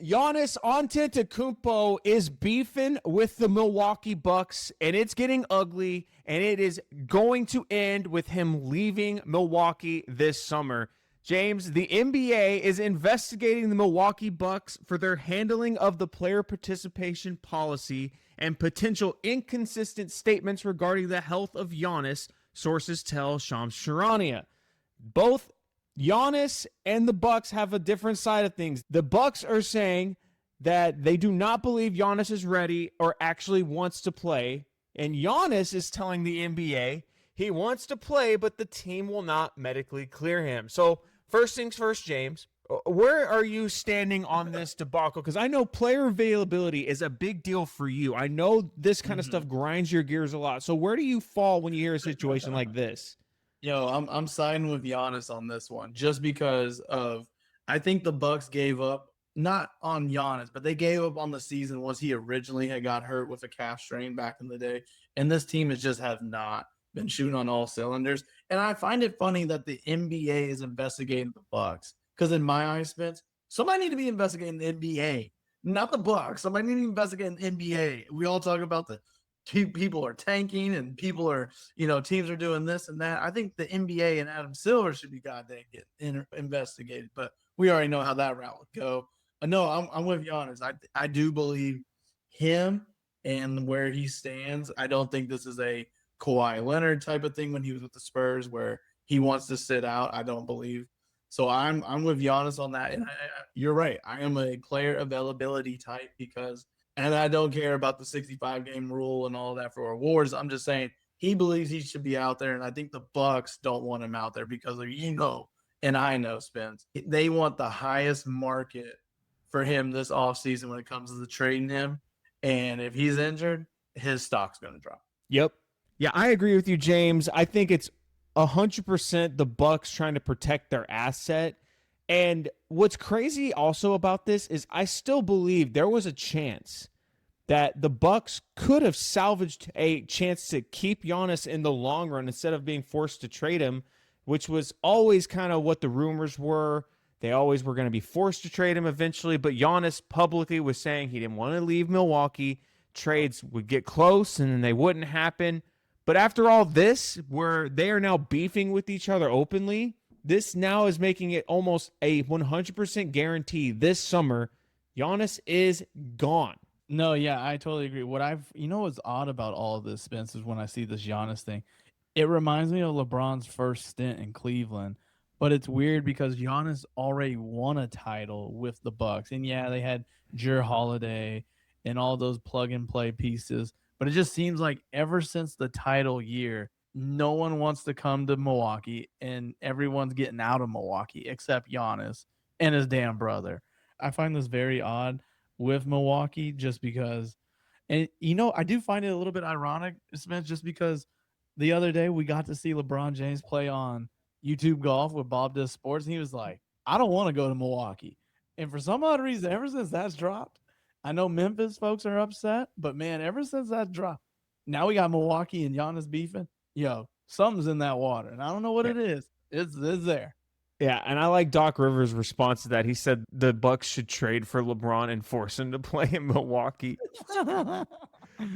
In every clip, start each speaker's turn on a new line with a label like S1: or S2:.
S1: Giannis Antetokounmpo is beefing with the Milwaukee Bucks, and it's getting ugly, and it is going to end with him leaving Milwaukee this summer. James, the NBA is investigating the Milwaukee Bucks for their handling of the player participation policy and potential inconsistent statements regarding the health of Giannis, sources tell Shams Charania. Both Giannis and the Bucks have a different side of things. The Bucks are saying that they do not believe Giannis is ready or actually wants to play, and Giannis is telling the NBA he wants to play, but the team will not medically clear him. So, first things first, James, where are you standing on this debacle? Because I know player availability is a big deal for you. I know this kind of stuff grinds your gears a lot. So, where do you fall when you hear a situation like this?
S2: Yo, I'm siding with Giannis on this one just because of I think the Bucks gave up not on Giannis, but they gave up on the season once he originally had got hurt with a calf strain back in the day. And this team has just have not been shooting on all cylinders. And I find it funny that the NBA is investigating the Bucks. Because in my eyes, Spence, somebody need to be investigating the NBA, not the Bucks. Somebody need to be investigating the NBA. We all talk about the people are tanking and people are, teams are doing this and that. I think the NBA and Adam Silver should be goddamn get investigated, but we already know how that route would go. No, I'm with Giannis. I do believe him and where he stands. I don't think this is a Kawhi Leonard type of thing when he was with the Spurs where he wants to sit out. I don't believe. So I'm with Giannis on that. And you're right. I am a player availability type and I don't care about the 65-game rule and all that for awards. I'm just saying he believes he should be out there, and I think the Bucks don't want him out there because and I know, Spence, they want the highest market for him this offseason when it comes to trading him. And if he's injured, his stock's going to drop.
S1: Yep. Yeah, I agree with you, James. I think it's 100% the Bucks trying to protect their asset. And what's crazy also about this is I still believe there was a chance that the Bucks could have salvaged a chance to keep Giannis in the long run instead of being forced to trade him, which was always kind of what the rumors were. They always were going to be forced to trade him eventually, but Giannis publicly was saying he didn't want to leave Milwaukee. Trades would get close and then they wouldn't happen. But after all this, where they are now beefing with each other openly, this now is making it almost a 100% guarantee this summer Giannis is gone.
S3: No, yeah, I totally agree. What's odd about all of this, Spence, is when I see this Giannis thing, it reminds me of LeBron's first stint in Cleveland. But it's weird because Giannis already won a title with the Bucks. And yeah, they had Jrue Holiday and all those plug and play pieces. But it just seems like ever since the title year, no one wants to come to Milwaukee, and everyone's getting out of Milwaukee except Giannis and his damn brother. I find this very odd with Milwaukee just because, and I do find it a little bit ironic, Spence, just because the other day we got to see LeBron James play on YouTube Golf with Bob Does Sports, and he was like, I don't want to go to Milwaukee. And for some odd reason, ever since that's dropped, I know Memphis folks are upset, but man, ever since that dropped, now we got Milwaukee and Giannis beefing. Yo, something's in that water, and I don't know what it is. It's there.
S1: Yeah, and I like Doc Rivers' response to that. He said the Bucks should trade for LeBron and force him to play in Milwaukee.
S3: That's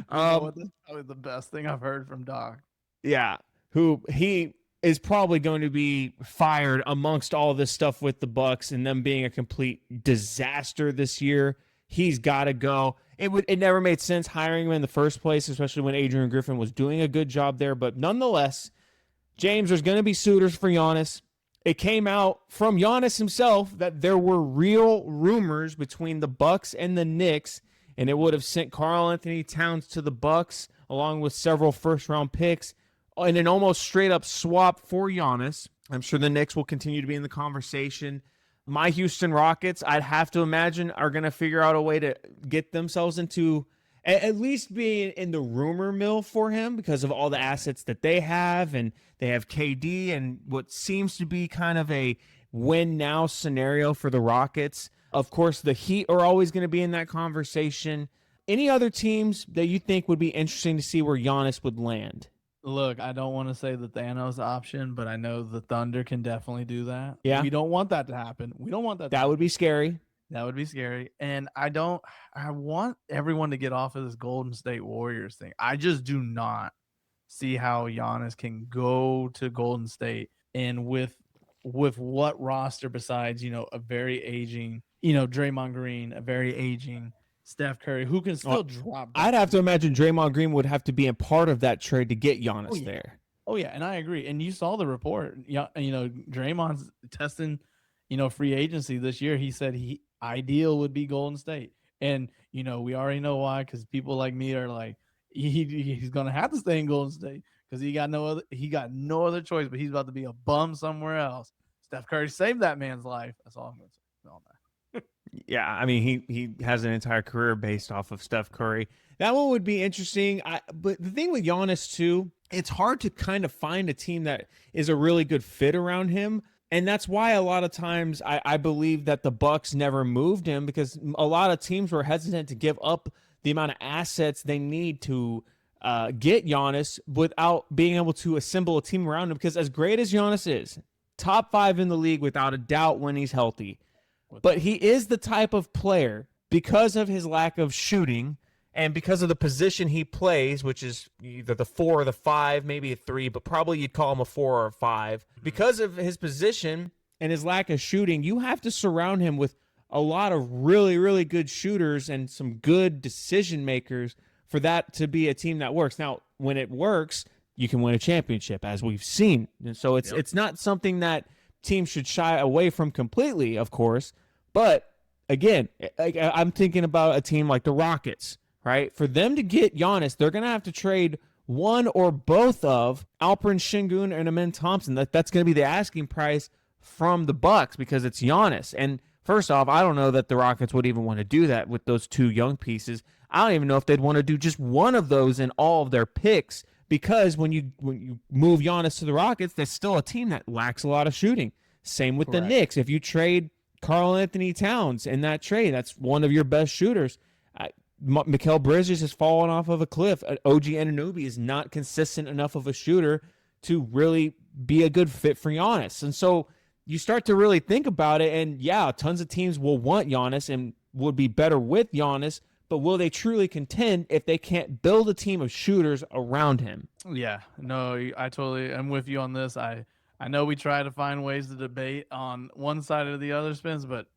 S3: probably the best thing I've heard from Doc.
S1: Yeah, who he is probably going to be fired amongst all this stuff with the Bucks and them being a complete disaster this year. He's got to go. It never made sense hiring him in the first place, especially when Adrian Griffin was doing a good job there. But nonetheless, James, there's going to be suitors for Giannis. It came out from Giannis himself that there were real rumors between the Bucks and the Knicks, and it would have sent Karl-Anthony Towns to the Bucks along with several first-round picks in an almost straight-up swap for Giannis. I'm sure the Knicks will continue to be in the conversation. My Houston Rockets, I'd have to imagine, are going to figure out a way to get themselves into at least being in the rumor mill for him because of all the assets that they have, and they have KD and what seems to be kind of a win-now scenario for the Rockets. Of course, the Heat are always going to be in that conversation. Any other teams that you think would be interesting to see where Giannis would land?
S3: Look, I don't want to say the Thanos option, but I know the Thunder can definitely do that.
S1: Yeah.
S3: We don't want that to happen. We don't want that.
S1: That would be scary.
S3: That would be scary. And I want everyone to get off of this Golden State Warriors thing. I just do not see how Giannis can go to Golden State and with what roster besides, a very aging, Draymond Green, a very aging Steph Curry, who can still drop.
S1: I'd have to imagine Draymond Green would have to be a part of that trade to get Giannis there.
S3: Oh yeah, and I agree. And you saw the report. Draymond's testing, free agency this year. He said ideal would be Golden State, and we already know why, because people like me are like he's gonna have to stay in Golden State because he got no other choice. But he's about to be a bum somewhere else. Steph Curry saved that man's life. That's all I'm gonna say on that.
S1: Yeah, I mean, he has an entire career based off of Steph Curry. That one would be interesting. But the thing with Giannis too, it's hard to kind of find a team that is a really good fit around him. And that's why a lot of times I believe that the Bucks never moved him, because a lot of teams were hesitant to give up the amount of assets they need to get Giannis without being able to assemble a team around him. Because as great as Giannis is, top 5 in the league without a doubt when he's healthy, but he is the type of player, because of his lack of shooting and because of the position he plays, which is either the 4 or the 5, maybe a 3, but probably you'd call him a 4 or a 5. Because of his position and his lack of shooting, you have to surround him with a lot of really, really good shooters and some good decision makers for that to be a team that works. Now, when it works, you can win a championship, as we've seen. And so it's not something that teams should shy away from completely, of course. But again, I'm thinking about a team like the Rockets, right? For them to get Giannis, they're going to have to trade one or both of Alperen Şengün and Amen Thompson. That's going to be the asking price from the Bucks, because it's Giannis. And first off, I don't know that the Rockets would even want to do that with those 2 young pieces. I don't even know if they'd want to do just one of those in all of their picks, because when you move Giannis to the Rockets, there's still a team that lacks a lot of shooting. Same with the Knicks. If you trade Karl Anthony Towns in that trade, that's one of your best shooters. Mikal Bridges has fallen off of a cliff. OG Anunoby is not consistent enough of a shooter to really be a good fit for Giannis. And so you start to really think about it, and yeah, tons of teams will want Giannis and would be better with Giannis, but will they truly contend if they can't build a team of shooters around him?
S3: Yeah, no, I'm with you on this. I know we try to find ways to debate on one side or the other, Spence, but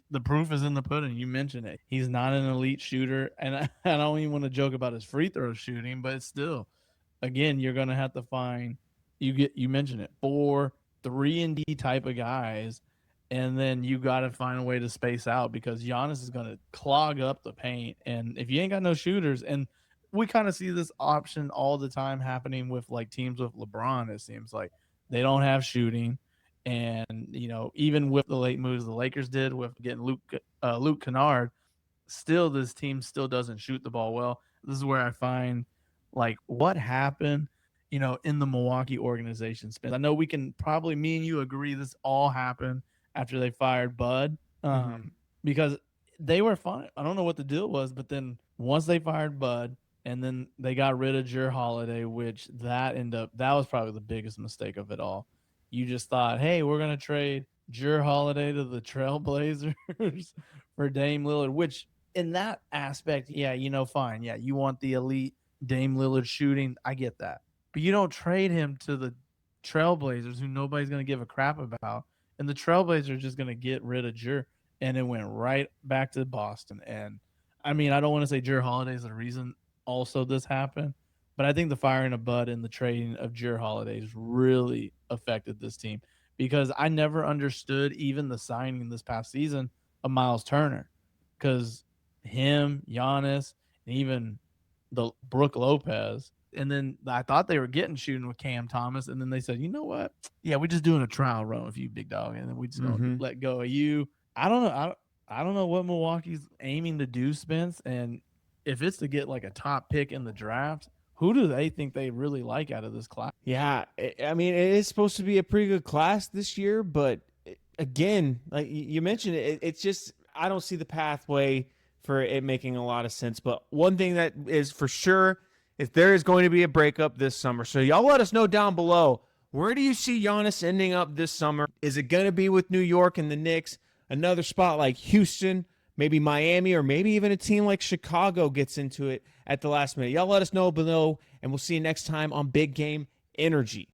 S3: the proof is in the pudding. You mentioned it. He's not an elite shooter, and I don't even want to joke about his free throw shooting, but it's still, again, you're going to have to find, you mentioned it, 4 3-and-D type of guys, and then you got to find a way to space out, because Giannis is going to clog up the paint, and if you ain't got no shooters, and we kind of see this option all the time happening with like teams with LeBron, it seems like. They don't have shooting, and even with the late moves the Lakers did with getting Luke Kennard, still this team still doesn't shoot the ball well. This is where I find like what happened, in the Milwaukee organization. Spence, I know we can probably, me and you agree, this all happened after they fired Bud, because they were fine. I don't know what the deal was, but then once they fired Bud, and then they got rid of Jrue Holiday, which that was probably the biggest mistake of it all. You just thought, hey, we're going to trade Jrue Holiday to the Trailblazers for Dame Lillard, which in that aspect, yeah, fine. Yeah, you want the elite Dame Lillard shooting. I get that. But you don't trade him to the Trailblazers, who nobody's going to give a crap about. And the Trailblazers are just going to get rid of Jrue. And it went right back to Boston. And I mean, I don't want to say Jrue Holiday is the reason also this happened, but I think the firing of Bud and the trading of Jrue Holiday really affected this team, because I never understood even the signing this past season of Miles Turner, because him, Giannis, and even the Brook Lopez, and then I thought they were getting shooting with Cam Thomas, and then they said, you know what? Yeah, we're just doing a trial run with you, big dog, and then we just gonna let go of you. I don't know. I don't know what Milwaukee's aiming to do, Spence, and if it's to get like a top pick in the draft, who do they think they really like out of this class?
S1: Yeah, I mean, it is supposed to be a pretty good class this year, but again, like you mentioned, it's just, I don't see the pathway for it making a lot of sense. But one thing that is for sure, if there is going to be a breakup this summer, so y'all let us know down below, where do you see Giannis ending up this summer? Is it going to be with New York and the Knicks? another spot like Houston, maybe Miami, or maybe even a team like Chicago gets into it at the last minute. Y'all let us know below, and we'll see you next time on Big Game Energy.